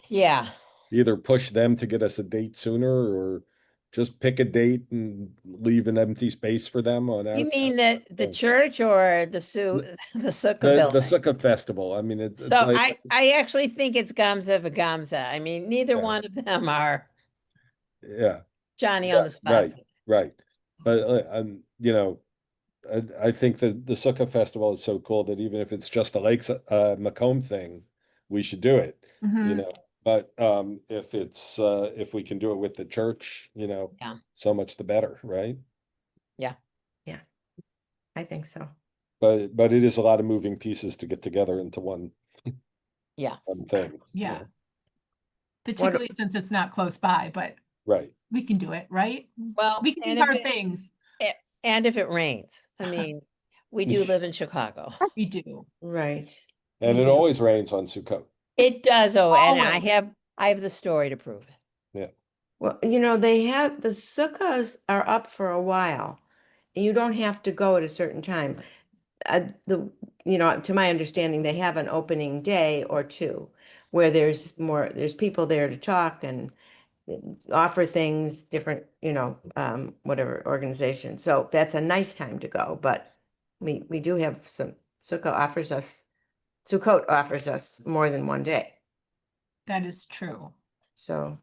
Speaker 2: yeah.
Speaker 3: either push them to get us a date sooner, or just pick a date and leave an empty space for them on our.
Speaker 2: You mean that the church or the sukkah building?
Speaker 3: The sukkah festival. I mean, it's
Speaker 2: So
Speaker 3: like,
Speaker 2: I actually think it's Gamza Vagamza. I mean, neither one of them are
Speaker 3: yeah,
Speaker 2: Johnny on the spot.
Speaker 3: right. But I think that the Sukkah festival is so cool that even if it's just a Lakes Macomb thing, we should do it.
Speaker 1: Mhm.
Speaker 3: But if we can do it with the church,
Speaker 2: Yeah.
Speaker 3: so much the better, right?
Speaker 2: Yeah.
Speaker 10: Yeah. I think so.
Speaker 3: But it is a lot of moving pieces to get together into one thing.
Speaker 1: Yeah. Particularly since it's not close by, but
Speaker 3: Right.
Speaker 1: we can do it, right?
Speaker 2: Well,
Speaker 1: We can
Speaker 2: and
Speaker 1: do
Speaker 2: if
Speaker 1: hard things.
Speaker 2: and if it rains, I mean, we do live in Chicago.
Speaker 1: We do.
Speaker 10: Right.
Speaker 3: And
Speaker 1: We
Speaker 3: it
Speaker 1: do.
Speaker 3: always rains on Sukkot.
Speaker 2: It does, and I
Speaker 1: Always.
Speaker 2: have the story to prove it.
Speaker 3: Yeah.
Speaker 10: Well, they have, the sukkahs are up for a while, and you don't have to go at a certain time. To my understanding, they have an opening day or two where there's people there to talk and offer things, different, whatever organization. So that's a nice time to go, but we do have some, Sukkot offers us more than one day.
Speaker 1: That is true.
Speaker 10: So,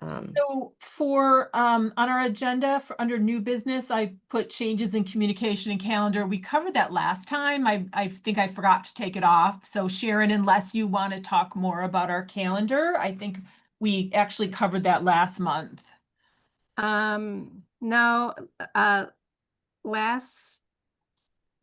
Speaker 1: So for on our agenda for under new business, I put changes in communication and calendar. We covered that last time. I think I forgot to take it off. So Sharon, unless you want to talk more about our calendar, I think we actually covered that last month.
Speaker 7: No, last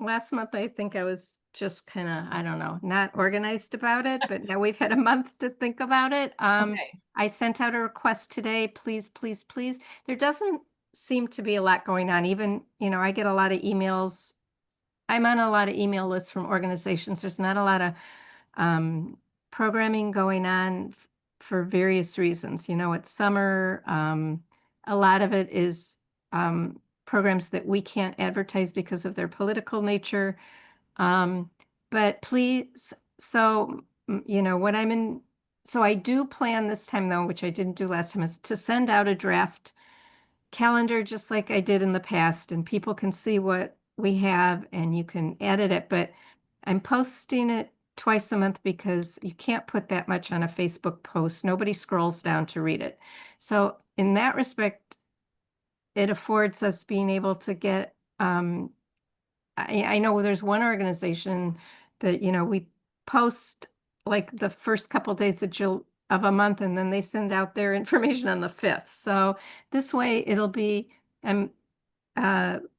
Speaker 7: month, I think I was just kind of, I don't know, not organized about it, but now we've had a month to think about it.
Speaker 1: Okay.
Speaker 7: I sent out a request today, please, please, please. There doesn't seem to be a lot going on. Even, I get a lot of emails. I'm on a lot of email lists from organizations. There's not a lot of programming going on for various reasons. It's summer. A lot of it is programs that we can't advertise because of their political nature. But please, so, so I do plan this time though, which I didn't do last time, is to send out a draft calendar just like I did in the past, and people can see what we have and you can edit it. But I'm posting it twice a month because you can't put that much on a Facebook post. Nobody scrolls down to read it. So in that respect, it affords us being able to get, I know there's one organization that, we post like the first couple days of a month, and then they send out their information on the 5th. So this way it'll be, I'm,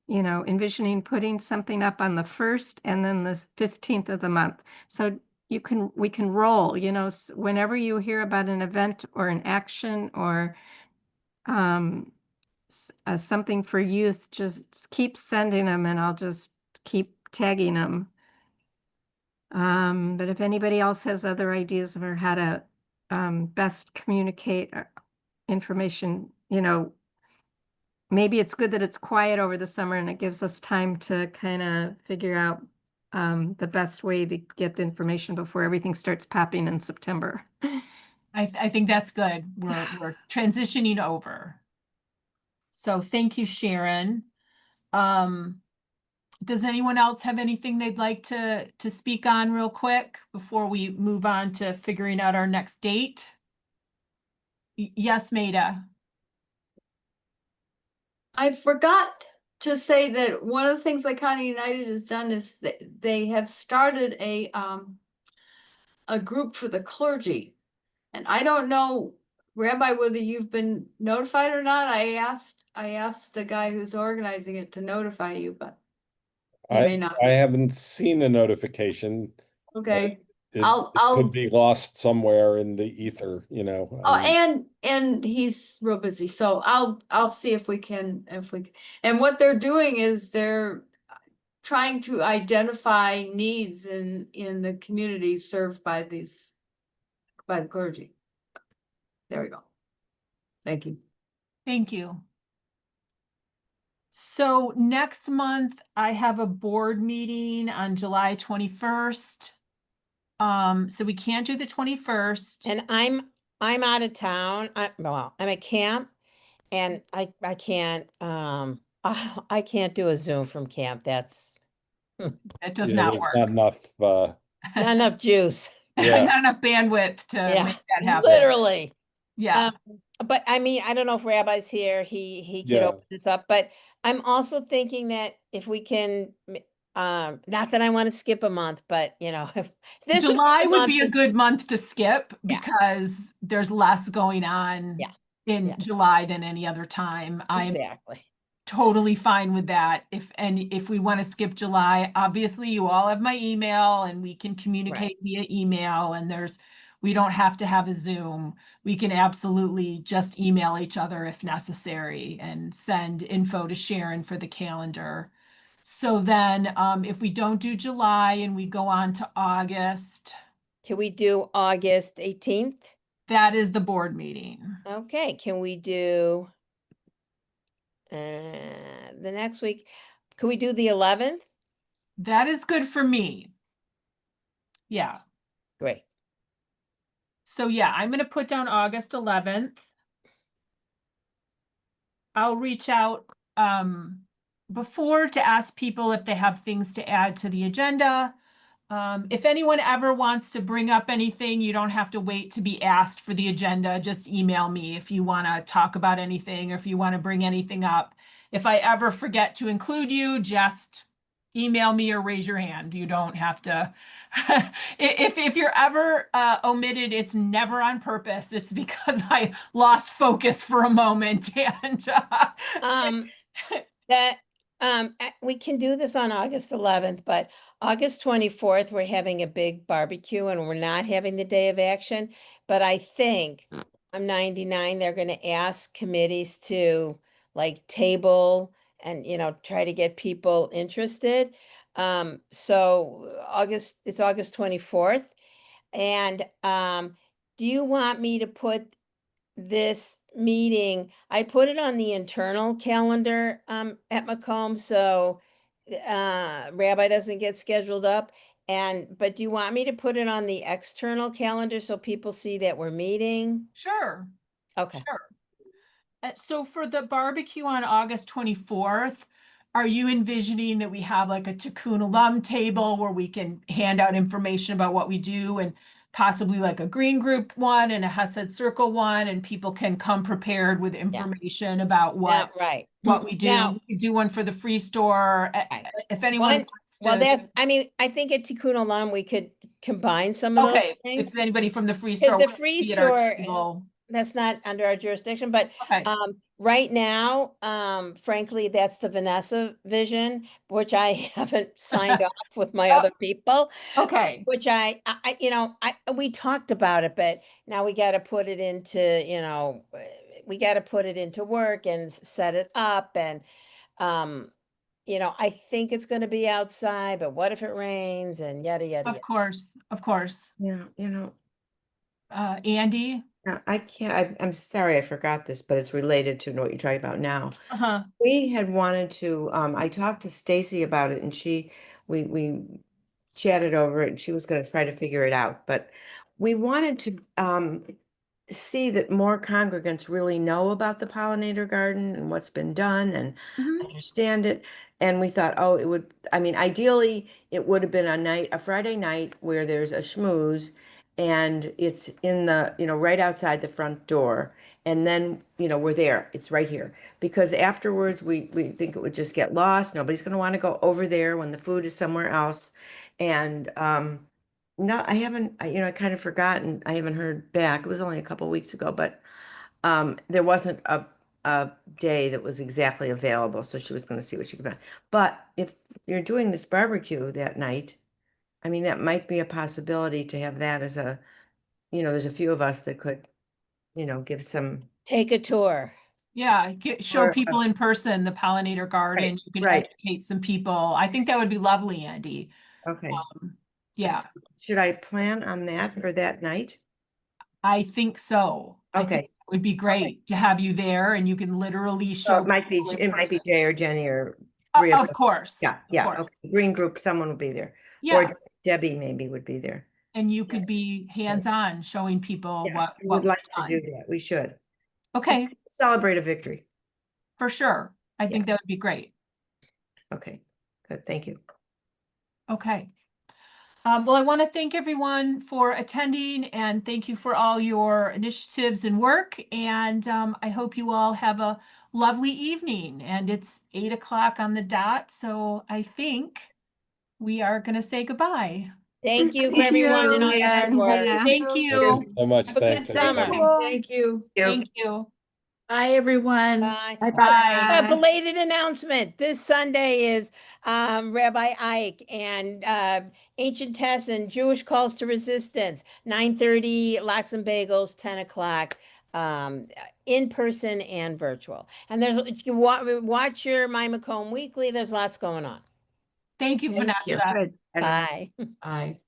Speaker 7: envisioning putting something up on the 1st and then the 15th of the month. So we can roll, whenever you hear about an event or an action or something for youth, just keep sending them and I'll just keep tagging them. But if anybody else has other ideas for how to best communicate information, maybe it's good that it's quiet over the summer and it gives us time to kind of figure out the best way to get the information before everything starts popping in September.
Speaker 1: I think that's good. We're transitioning over. So thank you, Sharon. Does anyone else have anything they'd like to speak on real quick before we move on to figuring out our next date? Yes, Maida.
Speaker 9: I forgot to say that one of the things Lake County United has done is that they have started a group for the clergy. And I don't know, Rabbi, whether you've been notified or not. I asked the guy who's organizing it to notify you, but he may not.
Speaker 3: I haven't seen a notification.
Speaker 9: Okay.
Speaker 3: It
Speaker 9: I'll
Speaker 3: could be lost somewhere in the ether,
Speaker 9: Oh, and he's real busy, so I'll see if we can, and what they're doing is they're trying to identify needs in the communities served by the clergy. There we go. Thank you.
Speaker 1: Thank you. So next month, I have a board meeting on July 21st. So we can't do the 21st.
Speaker 2: And I'm out of town. I'm at camp and I can't, I can't do a Zoom from camp. That's
Speaker 1: That does
Speaker 3: Yeah,
Speaker 1: not
Speaker 3: there's
Speaker 1: work.
Speaker 3: not enough,
Speaker 2: not enough juice.
Speaker 3: Yeah.
Speaker 1: Not enough bandwidth to
Speaker 2: Yeah,
Speaker 1: make that happen.
Speaker 2: literally.
Speaker 1: Yeah.
Speaker 2: But I mean, I don't know if Rabbi's here, he could
Speaker 3: Yeah.
Speaker 2: open this up, but I'm also thinking that if we can, not that I want to skip a month, but if this
Speaker 1: July would
Speaker 2: month
Speaker 1: be a
Speaker 2: is-
Speaker 1: good month to skip
Speaker 2: Yeah.
Speaker 1: because there's less going on
Speaker 2: Yeah.
Speaker 1: in
Speaker 2: Yeah.
Speaker 1: July than any other time. I'm
Speaker 2: Exactly.
Speaker 1: totally fine with that. If we want to skip July, obviously you all have my email and we can communicate via email, and we don't have to have a Zoom. We can absolutely just email each other if necessary and send info to Sharon for the calendar. So then if we don't do July and we go on to August,
Speaker 2: Can we do August 18th?
Speaker 1: that is the board meeting.
Speaker 2: Okay, can we do the next week? Can we do the 11th?
Speaker 1: That is good for me. Yeah.
Speaker 2: Great.
Speaker 1: So yeah, I'm going to put down August 11th. I'll reach out before to ask people if they have things to add to the agenda. If anyone ever wants to bring up anything, you don't have to wait to be asked for the agenda. Just email me if you want to talk about anything or if you want to bring anything up. If I ever forget to include you, just email me or raise your hand. You don't have to. If you're ever omitted, it's never on purpose. It's because I lost focus for a moment and
Speaker 2: Um, that, we can do this on August 11th, but August 24th, we're having a big barbecue and we're not having the day of action. But I think I'm 99, they're gonna ask committees to like table and, try to get people interested. So it's August 24th. And, do you want me to put this meeting, I put it on the internal calendar at Macomb, so Rabbi doesn't get scheduled up. But do you want me to put it on the external calendar so people see that we're meeting?
Speaker 1: sure,
Speaker 2: Okay.
Speaker 1: sure. So for the barbecue on August 24th, are you envisioning that we have like a Tikkun Olam table where we can hand out information about what we do and possibly like a green group one and a Hesed Circle one, and people can come prepared with information about
Speaker 2: Now, right.
Speaker 1: what we do.
Speaker 2: Now,
Speaker 1: We could do one for the free store.
Speaker 2: Right.
Speaker 1: If anyone
Speaker 2: one,
Speaker 1: wants
Speaker 2: well,
Speaker 1: to.
Speaker 2: I think at Tikkun Olam, we could combine some of those
Speaker 1: Okay,
Speaker 2: things.
Speaker 1: if anybody from the free
Speaker 2: Because
Speaker 1: store
Speaker 2: the
Speaker 1: wants to
Speaker 2: free
Speaker 1: be at our
Speaker 2: store,
Speaker 1: table.
Speaker 2: that's not under our jurisdiction, but
Speaker 1: Okay,
Speaker 2: right now, frankly, that's the Vanessa vision, which I haven't signed off with my
Speaker 1: Oh.
Speaker 2: other people.
Speaker 1: okay.
Speaker 2: Which we talked about it, but now we got to put it into, we got to put it into work and set it up. And, I think it's going to be outside, but what if it rains and yada, yada,
Speaker 1: Of
Speaker 2: yada.
Speaker 1: course, of course.
Speaker 10: Yeah,
Speaker 1: Andy?
Speaker 10: I can't, I'm sorry I forgot this, but it's related to what you're talking about now.
Speaker 1: Uh-huh.
Speaker 10: We had wanted to, I talked to Stacy about it and we chatted over it and she was going to try to figure it out, but we wanted to, see that more congregants really know about the pollinator garden and what's been done and
Speaker 1: Mhm.
Speaker 10: understand it. And we thought, oh, it would, I mean, ideally, it would have been a Friday night where there's a schmooze and it's in the, right outside the front door. And then, we're there, it's right here. Because afterwards, we think it would just get lost. Nobody's going to want to go over there when the food is somewhere else. And, no, I haven't, I kind of forgotten. I haven't heard back. It was only a couple weeks ago, but there wasn't a day that was exactly available, so she was going to see what she could find. But if you're doing this barbecue that night, I mean, that might be a possibility to have that as there's a few of us that could, give some.
Speaker 2: Take a tour.
Speaker 1: Yeah, show
Speaker 10: Or,
Speaker 1: people in person the pollinator garden. You can
Speaker 10: right.
Speaker 1: educate some people. I think that would be lovely, Andy.
Speaker 10: Okay.
Speaker 1: Yeah,
Speaker 10: Should I plan on that for that night?
Speaker 1: I think so. I think
Speaker 10: Okay.
Speaker 1: it would be great to have you there and you can literally
Speaker 10: So
Speaker 1: show
Speaker 10: it might be
Speaker 1: people in person.
Speaker 10: Jay or Jenny or three of
Speaker 1: Of
Speaker 10: us.
Speaker 1: course.
Speaker 10: Yeah,
Speaker 1: Of
Speaker 10: yeah.
Speaker 1: course.
Speaker 10: Okay. Green group, someone will be there.
Speaker 1: Yeah,
Speaker 10: Or Debbie maybe would be there.
Speaker 1: and you could be hands-on showing people
Speaker 10: Yeah, we
Speaker 1: what
Speaker 10: would like
Speaker 1: we've
Speaker 10: to do
Speaker 1: done.
Speaker 10: that. We should.
Speaker 1: Okay,
Speaker 10: Just celebrate a victory.
Speaker 1: for sure. I think that would be great.
Speaker 10: Okay, good. Thank you.
Speaker 1: Okay. Well, I want to thank everyone for attending and thank you for all your initiatives and work. And I hope you all have a lovely evening. And it's 8 o'clock on the dot. So I think we are going to say goodbye.
Speaker 2: Thank you for
Speaker 9: Thank
Speaker 2: everyone and
Speaker 9: you.
Speaker 2: all your hard work.
Speaker 9: Yeah.
Speaker 1: Thank you.
Speaker 3: So much.
Speaker 1: Have a good
Speaker 3: Thanks,
Speaker 1: summer.
Speaker 3: everybody.
Speaker 9: Thank you.
Speaker 1: Thank you.
Speaker 4: Bye, everyone.
Speaker 2: Bye.
Speaker 1: Bye.
Speaker 2: A belated announcement. This Sunday is Rabbi Ike and Ancient Tests and Jewish Calls to Resistance, 9:30, Lox and Bagels, 10 o'clock, in person and virtual. And you watch your My Macomb Weekly. There's lots going on.
Speaker 1: Thank you,
Speaker 9: Thank you.
Speaker 1: Vanessa.
Speaker 10: Good.
Speaker 2: Bye.
Speaker 9: Bye.